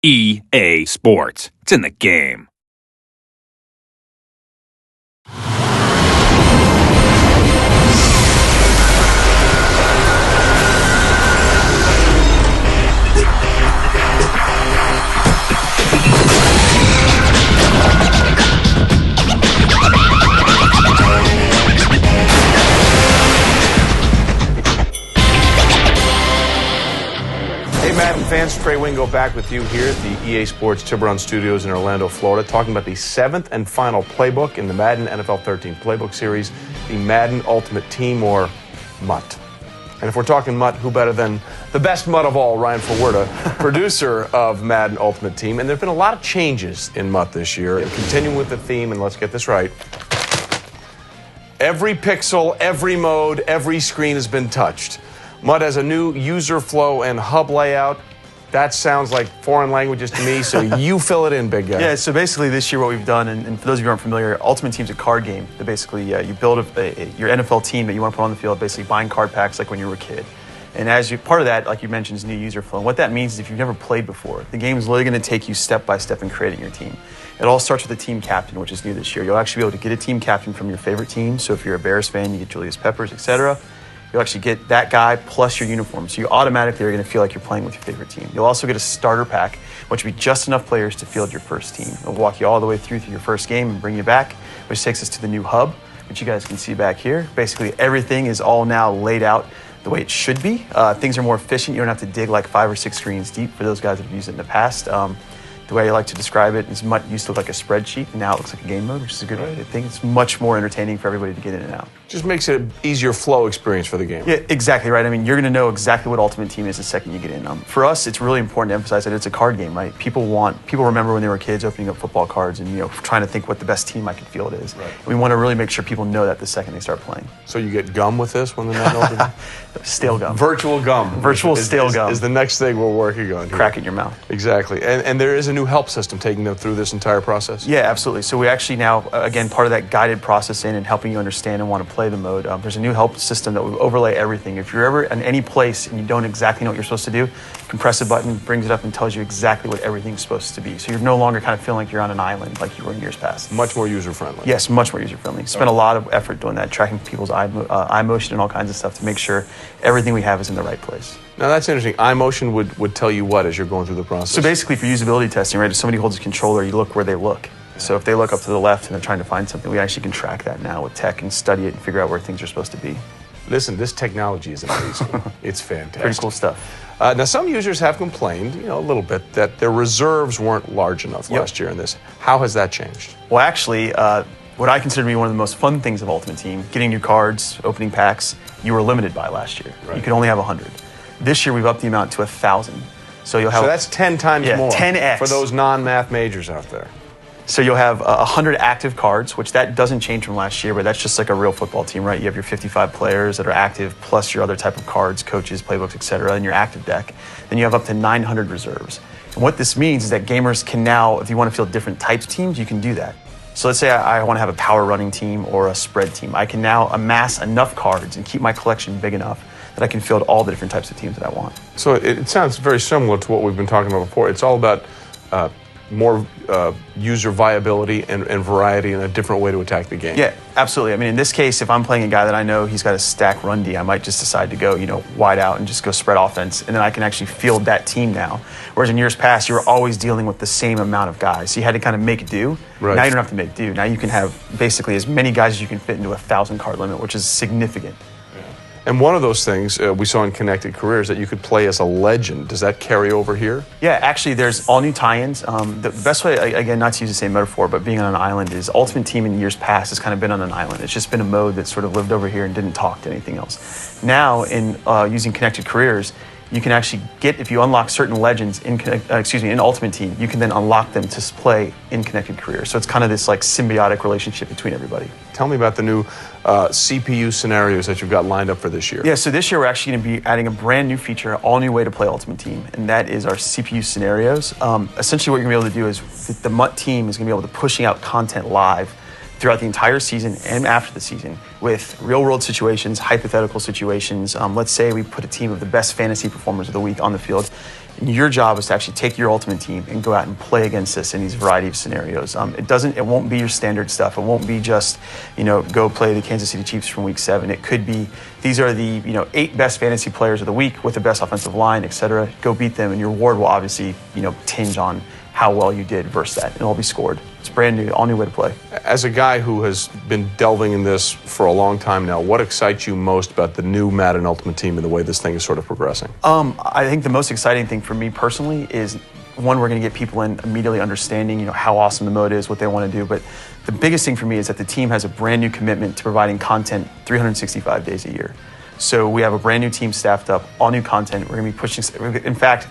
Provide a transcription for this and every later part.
EA Sports. It's in the game. Madden fans, Trey Wingo back with you here at the EA Sports Tiburon Studios in Orlando, Florida, talking about the seventh and final playbook in the Madden NFL 13 playbook series, the Madden Ultimate Team, or MUT. And if we're talking MUT, who better than the best MUT of all, Ryan Fawerda, producer of Madden Ultimate Team. And there have been a lot of changes in MUT this year. And continuing with the theme, and let's get this right, every pixel, every mode, every screen has been touched. MUT has a new user flow and hub layout. That sounds like foreign languages to me, so you fill it in, big guy. Yeah, so basically this year what we've done, and for those of you who aren't familiar, Ultimate Team's a card game that basically you build your NFL team that you want to put on the field, basically buying card packs like when you were a kid. And as part of that, like you mentioned, is new user flow. And what that means is if you've never played before, the game is literally going to take you step by step in creating your team. It all starts with a team captain, which is new this year. You'll actually be able to get a team captain from your favorite team. So if you're a Bears fan, you get Julius Peppers, etc. You'll actually get that guy plus your uniform. So you automatically are going to feel like you're playing with your favorite team. You'll also get a starter pack, which will be just enough players to field your first team. It'll walk you all the way through your first game and bring you back, which takes us to the new hub, which you guys can see back here. Basically, everything is all now laid out the way it should be. Things are more efficient. You don't have to dig like 5 or 6 screens deep for those guys that have used it in the past. The way I like to describe it is MUT used to look like a spreadsheet, and now it looks like a game mode, which is a good way. I think it's much more entertaining for everybody to get in and out. Just makes it an easier flow experience for the game. Yeah, exactly right. I mean, you're going to know exactly what Ultimate Team is the second you get in. For us, it's really important to emphasize that it's a card game, right? People remember when they were kids opening up football cards and trying to think what the best team I could field is. Right. We want to really make sure people know that the second they start playing. So you get gum with this when they're not open? Stale gum. Virtual gum. Stale gum. Is the next thing we're working on. Crack it in your mouth. Exactly. And there is a new help system taking them through this entire process? Yeah, absolutely. So we actually now, again, part of that guided processing and helping you understand and want to play the mode, there's a new help system that will overlay everything. If you're ever in any place and you don't exactly know what you're supposed to do, you can press a button, brings it up and tells you exactly what everything's supposed to be. So you're no longer kind of feeling like you're on an island like you were in years past. Much more user-friendly. Yes, much more user-friendly. Spent a lot of effort doing that, tracking people's eye motion and all kinds of stuff to make sure everything we have is in the right place. Now that's interesting. Eye motion would tell you what as you're going through the process? So basically for usability testing, right, if somebody holds a controller, you look where they look. So if they look up to the left and they're trying to find something, we actually can track that now with tech and study it and figure out where things are supposed to be. Listen, this technology is amazing. It's fantastic. Pretty cool stuff. Now, some users have complained, a little bit, that their reserves weren't large enough last year in this. How has that changed? Well, actually, what I consider to be one of the most fun things of Ultimate Team, getting new cards, opening packs, you were limited by last year. Right. You could only have 100. This year, we've upped the amount to 1,000. So you'll have. So that's 10 times more. 10x. For those non-math majors out there. So you'll have 100 active cards, which that doesn't change from last year, but that's just like a real football team, right? You have your 55 players that are active, plus your other type of cards, coaches, playbooks, etc., in your active deck. Then you have up to 900 reserves. And what this means is that gamers can now, if you want to field different types of teams, you can do that. So let's say I want to have a power running team or a spread team. I can now amass enough cards and keep my collection big enough that I can field all the different types of teams that I want. So it sounds very similar to what we've been talking about before. It's all about more user viability and variety and a different way to attack the game. Yeah, absolutely. I mean, in this case, if I'm playing a guy that I know he's got a stack run D, I might just decide to go, wide out and just go spread offense, and then I can actually field that team now. Whereas in years past, you were always dealing with the same amount of guys, so you had to kind of make do. Right. Now you don't have to make do. Now you can have basically as many guys as you can fit into a 1,000 card limit, which is significant. And one of those things we saw in Connected Careers that you could play as a legend. Does that carry over here? Yeah, actually, there's all new tie-ins. The best way, again, not to use the same metaphor, but being on an island is Ultimate Team in years past has kind of been on an island. It's just been a mode that sort of lived over here and didn't talk to anything else. Now, in using Connected Careers, you can actually get, if you unlock certain legends in Ultimate Team, you can then unlock them to play in Connected Careers. So it's kind of this like symbiotic relationship between everybody. Tell me about the new CPU scenarios that you've got lined up for this year. Yeah, so this year we're actually going to be adding a brand new feature, all new way to play Ultimate Team, and that is our CPU scenarios. Essentially what you're going to be able to do is the MUT team is going to be able to pushing out content live throughout the entire season and after the season with real-world situations, hypothetical situations. Let's say we put a team of the best fantasy performers of the week on the field. And your job is to actually take your ultimate team and go out and play against this in these variety of scenarios. It won't be your standard stuff. It won't be just, go play the Kansas City Chiefs from week 7. It could be, these are the, 8 best fantasy players of the week with the best offensive line, et cetera. Go beat them, and your reward will obviously, tinge on how well you did versus that. It'll all be scored. It's brand new, all new way to play. As a guy who has been delving in this for a long time now, what excites you most about the new Madden Ultimate Team and the way this thing is sort of progressing? I think the most exciting thing for me personally is, one, we're going to get people in immediately understanding, how awesome the mode is, what they want to do. But the biggest thing for me is that the team has a brand new commitment to providing content 365 days a year. So we have a brand new team staffed up, all new content. We're going to be pushing. In fact,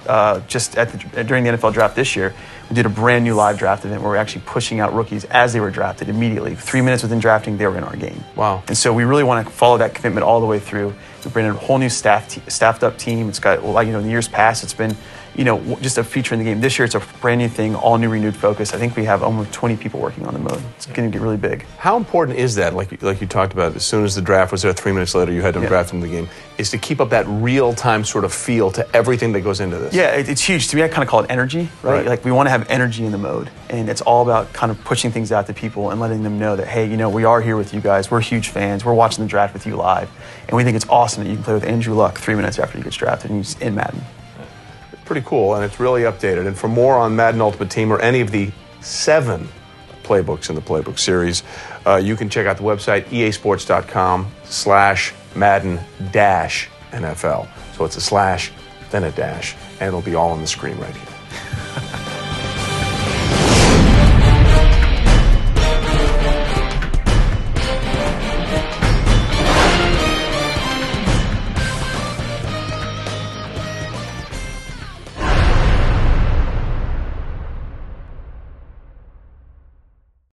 just during the NFL draft this year, we did a brand new live draft event where we're actually pushing out rookies as they were drafted immediately. 3 minutes within drafting, they were in our game. Wow. And so we really want to follow that commitment all the way through. We bring in a whole new staffed up team. It's got, in the years past, it's been, just a feature in the game. This year, it's a brand new thing, all new renewed focus. I think we have almost 20 people working on the mode. It's going to get really big. How important is that, like you talked about, as soon as the draft was there, 3 minutes later, you had them draft into the game, is to keep up that real-time sort of feel to everything that goes into this? Yeah, it's huge. To me, I kind of call it energy, right? Like, we want to have energy in the mode, and it's all about kind of pushing things out to people and letting them know that, hey, we are here with you guys. We're huge fans. We're watching the draft with you live, and we think it's awesome that you can play with Andrew Luck 3 minutes after he gets drafted and he's in Madden. Pretty cool, and it's really updated. And for more on Madden Ultimate Team or any of the 7 playbooks in the playbook series, you can check out the website easports.com/Madden-NFL. So it's a slash, then a dash, and it'll be all on the screen right here.